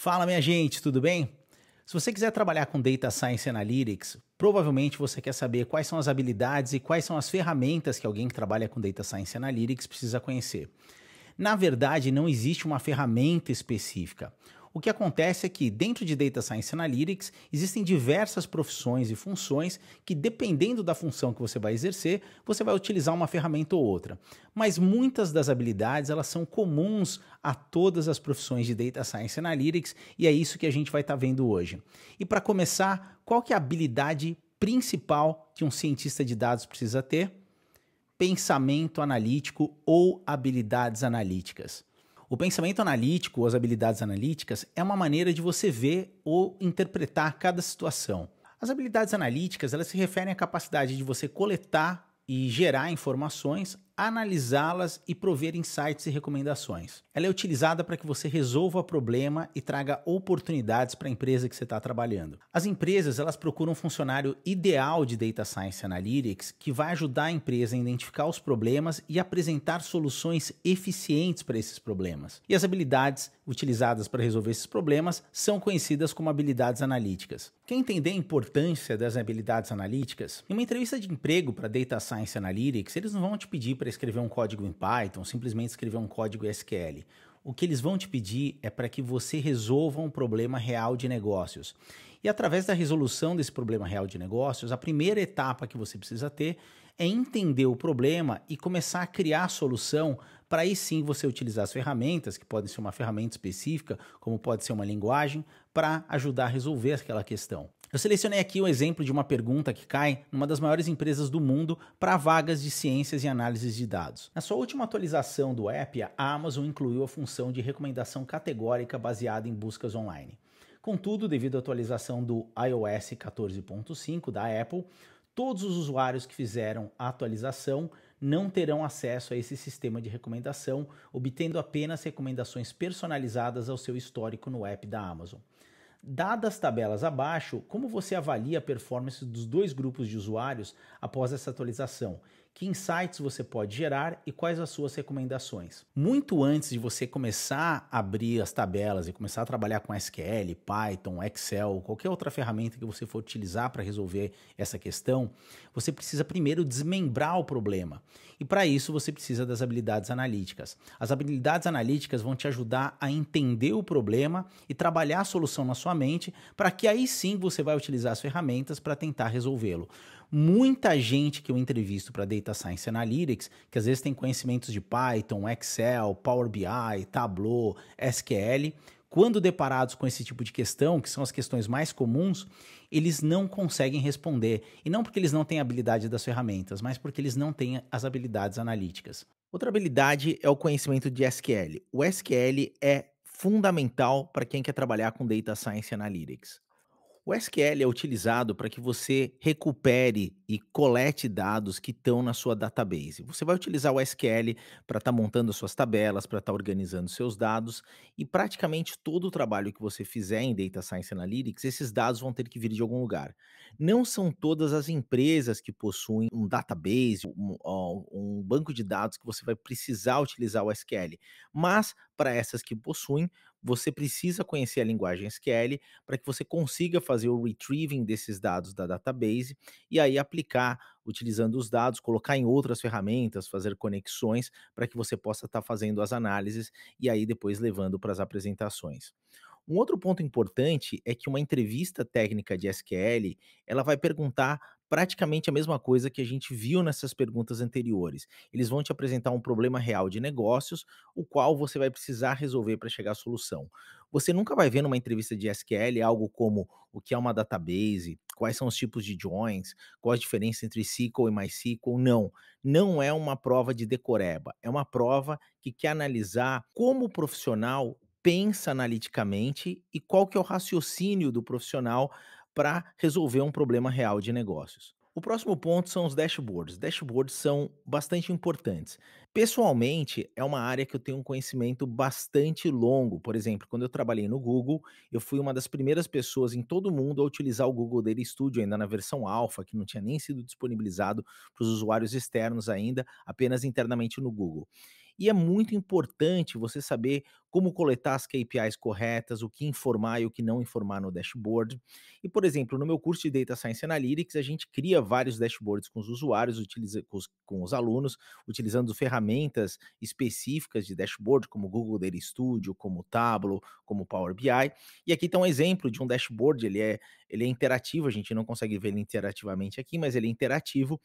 Fala, minha gente, tudo bem? Se você quiser trabalhar com Data Science Analytics, provavelmente você quer saber quais são as habilidades e quais são as ferramentas que alguém que trabalha com Data Science Analytics precisa conhecer. Na verdade, não existe uma ferramenta específica. O que acontece é que, dentro de Data Science Analytics, existem diversas profissões e funções que, dependendo da função que você vai exercer, você vai utilizar uma ferramenta ou outra. Mas muitas das habilidades elas são comuns a todas as profissões de Data Science Analytics e é isso que a gente vai estar vendo hoje. E para começar, qual que é a habilidade principal que um cientista de dados precisa ter? Pensamento analítico ou habilidades analíticas. O pensamento analítico ou as habilidades analíticas é uma maneira de você ver ou interpretar cada situação. As habilidades analíticas elas se referem à capacidade de você coletar e gerar informações, analisá-las e prover insights e recomendações. Ela é utilizada para que você resolva o problema e traga oportunidades para a empresa que você está trabalhando. As empresas elas procuram um funcionário ideal de Data Science Analytics que vai ajudar a empresa a identificar os problemas e apresentar soluções eficientes para esses problemas. E as habilidades utilizadas para resolver esses problemas são conhecidas como habilidades analíticas. Quer entender a importância das habilidades analíticas? Em uma entrevista de emprego para Data Science Analytics, eles não vão te pedir para escrever um código em Python, simplesmente escrever um código SQL. O que eles vão te pedir é para que você resolva um problema real de negócios. E através da resolução desse problema real de negócios, a primeira etapa que você precisa ter é entender o problema e começar a criar a solução para aí sim você utilizar as ferramentas, que podem ser uma ferramenta específica, como pode ser uma linguagem, para ajudar a resolver aquela questão. Eu selecionei aqui o exemplo de uma pergunta que cai numa das maiores empresas do mundo para vagas de ciências e análises de dados. Na sua última atualização do app, a Amazon incluiu a função de recomendação categórica baseada em buscas online. Contudo, devido à atualização do iOS 14.5 da Apple, todos os usuários que fizeram a atualização não terão acesso a esse sistema de recomendação, obtendo apenas recomendações personalizadas ao seu histórico no app da Amazon. Dadas as tabelas abaixo, como você avalia a performance dos dois grupos de usuários após essa atualização? Que insights você pode gerar e quais as suas recomendações? Muito antes de você começar a abrir as tabelas e começar a trabalhar com SQL, Python, Excel, qualquer outra ferramenta que você for utilizar para resolver essa questão, você precisa primeiro desmembrar o problema. E para isso você precisa das habilidades analíticas. As habilidades analíticas vão te ajudar a entender o problema e trabalhar a solução na sua mente para que aí sim você vai utilizar as ferramentas para tentar resolvê-lo. Muita gente que eu entrevisto para Data Science Analytics, que às vezes tem conhecimentos de Python, Excel, Power BI, Tableau, SQL, quando deparados com esse tipo de questão, que são as questões mais comuns, eles não conseguem responder. E não porque eles não têm habilidade das ferramentas, mas porque eles não têm as habilidades analíticas. Outra habilidade é o conhecimento de SQL. O SQL é fundamental para quem quer trabalhar com Data Science Analytics. O SQL é utilizado para que você recupere e colete dados que estão na sua database. Você vai utilizar o SQL para estar montando as suas tabelas, para estar organizando seus dados e praticamente todo o trabalho que você fizer em Data Science Analytics, esses dados vão ter que vir de algum lugar. Não são todas as empresas que possuem um database, um banco de dados que você vai precisar utilizar o SQL, mas para essas que possuem, você precisa conhecer a linguagem SQL para que você consiga fazer o retrieving desses dados da database e aí aplicar utilizando os dados, colocar em outras ferramentas, fazer conexões para que você possa estar fazendo as análises e aí depois levando para as apresentações. Um outro ponto importante é que uma entrevista técnica de SQL, ela vai perguntar praticamente a mesma coisa que a gente viu nessas perguntas anteriores. Eles vão te apresentar um problema real de negócios, o qual você vai precisar resolver para chegar à solução. Você nunca vai ver numa entrevista de SQL algo como o que é uma database, quais são os tipos de joins, qual a diferença entre SQL e MySQL. Não, não é uma prova de decoreba, é uma prova que quer analisar como o profissional pensa analiticamente e qual que é o raciocínio do profissional para resolver um problema real de negócios. O próximo ponto são os dashboards. Dashboards são bastante importantes. Pessoalmente, é uma área que eu tenho um conhecimento bastante longo. Por exemplo, quando eu trabalhei no Google, eu fui uma das primeiras pessoas em todo o mundo a utilizar o Google Data Studio, ainda na versão alfa, que não tinha nem sido disponibilizado para os usuários externos ainda, apenas internamente no Google. E é muito importante você saber como coletar as KPIs corretas, o que informar e o que não informar no dashboard. E, por exemplo, no meu curso de Data Science Analytics, a gente cria vários dashboards com os usuários, com os alunos, utilizando ferramentas específicas de dashboard, como o Google Data Studio, como o Tableau, como o Power BI. E aqui está um exemplo de um dashboard, ele é interativo, a gente não consegue ver ele interativamente aqui, mas ele é interativo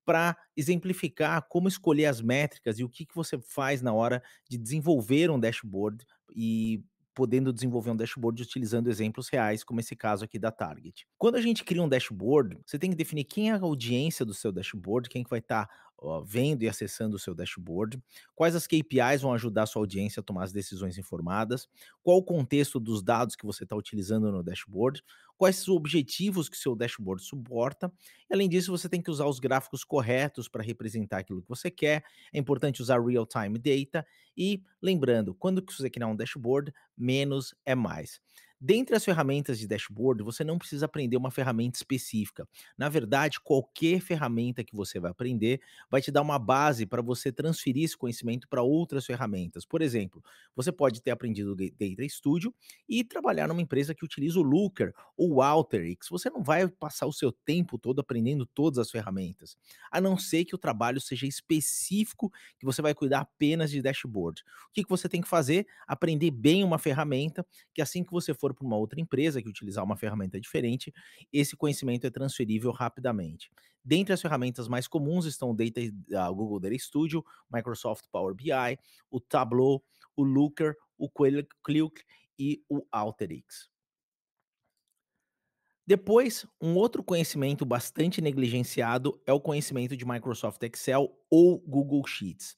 para exemplificar como escolher as métricas e o que você faz na hora de desenvolver um dashboard e podendo desenvolver um dashboard utilizando exemplos reais, como esse caso aqui da Target. Quando a gente cria um dashboard, você tem que definir quem é a audiência do seu dashboard, quem que vai estar vendo e acessando o seu dashboard, quais as KPIs vão ajudar a sua audiência a tomar as decisões informadas, qual o contexto dos dados que você está utilizando no dashboard, quais os objetivos que seu dashboard suporta. E, além disso, você tem que usar os gráficos corretos para representar aquilo que você quer. É importante usar real-time data e lembrando, quando que você criar um dashboard, menos é mais. Dentre as ferramentas de dashboard, você não precisa aprender uma ferramenta específica. Na verdade, qualquer ferramenta que você vai aprender vai te dar uma base para você transferir esse conhecimento para outras ferramentas. Por exemplo, você pode ter aprendido o Data Studio e trabalhar numa empresa que utiliza o Looker ou o Alteryx. Você não vai passar o seu tempo todo aprendendo todas as ferramentas, a não ser que o trabalho seja específico, que você vai cuidar apenas de dashboard. O que você tem que fazer? Aprender bem uma ferramenta, que assim que você for para uma outra empresa que utilizar uma ferramenta diferente, esse conhecimento é transferível rapidamente. Dentre as ferramentas mais comuns estão o Google Data Studio, Microsoft Power BI, o Tableau, o Looker, o Qlik e o Alteryx. Depois, um outro conhecimento bastante negligenciado é o conhecimento de Microsoft Excel ou Google Sheets.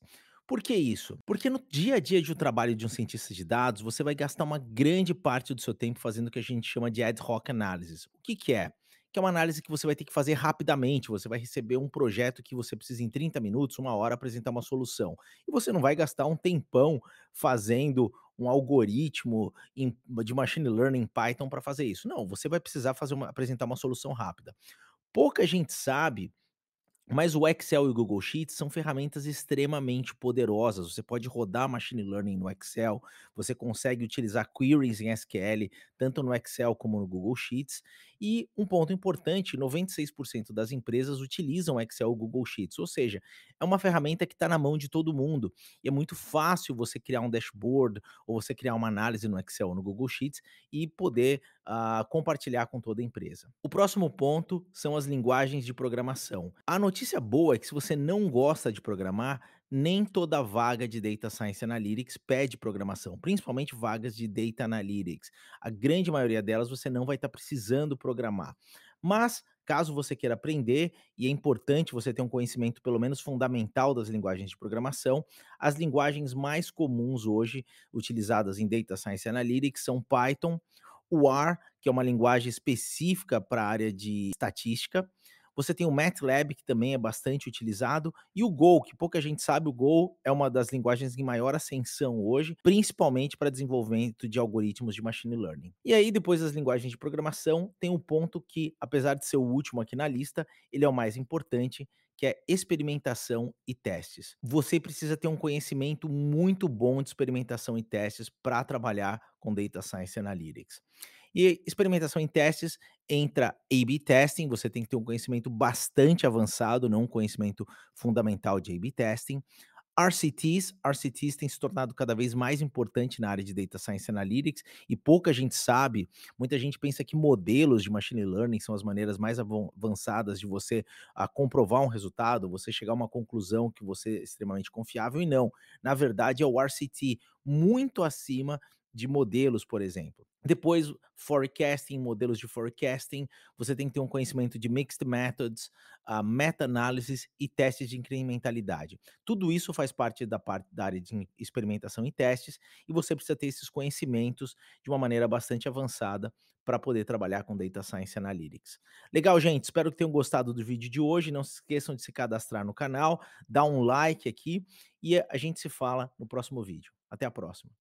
Por que isso? Porque no dia a dia de um trabalho de um cientista de dados, você vai gastar uma grande parte do seu tempo fazendo o que a gente chama de ad hoc analysis. O que é? Que é uma análise que você vai ter que fazer rapidamente. Você vai receber um projeto que você precisa em 30 minutos, uma hora, apresentar uma solução. E você não vai gastar um tempão fazendo um algoritmo de machine learning em Python para fazer isso. Não, você vai precisar apresentar uma solução rápida. Pouca gente sabe, mas o Excel e o Google Sheets são ferramentas extremamente poderosas. Você pode rodar machine learning no Excel, você consegue utilizar queries em SQL, tanto no Excel como no Google Sheets. E um ponto importante: 96% das empresas utilizam Excel ou Google Sheets, ou seja, é uma ferramenta que está na mão de todo mundo. E é muito fácil você criar um dashboard ou você criar uma análise no Excel ou no Google Sheets e poder compartilhar com toda a empresa. O próximo ponto são as linguagens de programação. A notícia boa é que se você não gosta de programar, nem toda vaga de Data Science Analytics pede programação, principalmente vagas de Data Analytics. A grande maioria delas você não vai estar precisando programar. Mas, caso você queira aprender, e é importante você ter um conhecimento pelo menos fundamental das linguagens de programação, as linguagens mais comuns hoje utilizadas em Data Science Analytics são Python, o R, que é uma linguagem específica para a área de estatística. Você tem o MATLAB, que também é bastante utilizado, e o Go, que pouca gente sabe, o Go é uma das linguagens em maior ascensão hoje, principalmente para desenvolvimento de algoritmos de machine learning. E aí, depois das linguagens de programação, tem um ponto que, apesar de ser o último aqui na lista, ele é o mais importante, que é experimentação e testes. Você precisa ter um conhecimento muito bom de experimentação e testes para trabalhar com Data Science Analytics. E experimentação em testes entra A/B testing, você tem que ter um conhecimento bastante avançado, não um conhecimento fundamental de A/B testing. RCTs têm se tornado cada vez mais importante na área de Data Science Analytics e pouca gente sabe. Muita gente pensa que modelos de machine learning são as maneiras mais avançadas de você comprovar um resultado, você chegar a uma conclusão que você é extremamente confiável, e não. Na verdade, é o RCT, muito acima de modelos, por exemplo. Depois, forecasting, modelos de forecasting, você tem que ter um conhecimento de mixed methods, meta-análises e testes de incrementalidade. Tudo isso faz parte da área de experimentação e testes, e você precisa ter esses conhecimentos de uma maneira bastante avançada para poder trabalhar com Data Science Analytics. Legal, gente, espero que tenham gostado do vídeo de hoje. Não se esqueçam de se cadastrar no canal, dar um like aqui e a gente se fala no próximo vídeo. Até a próxima.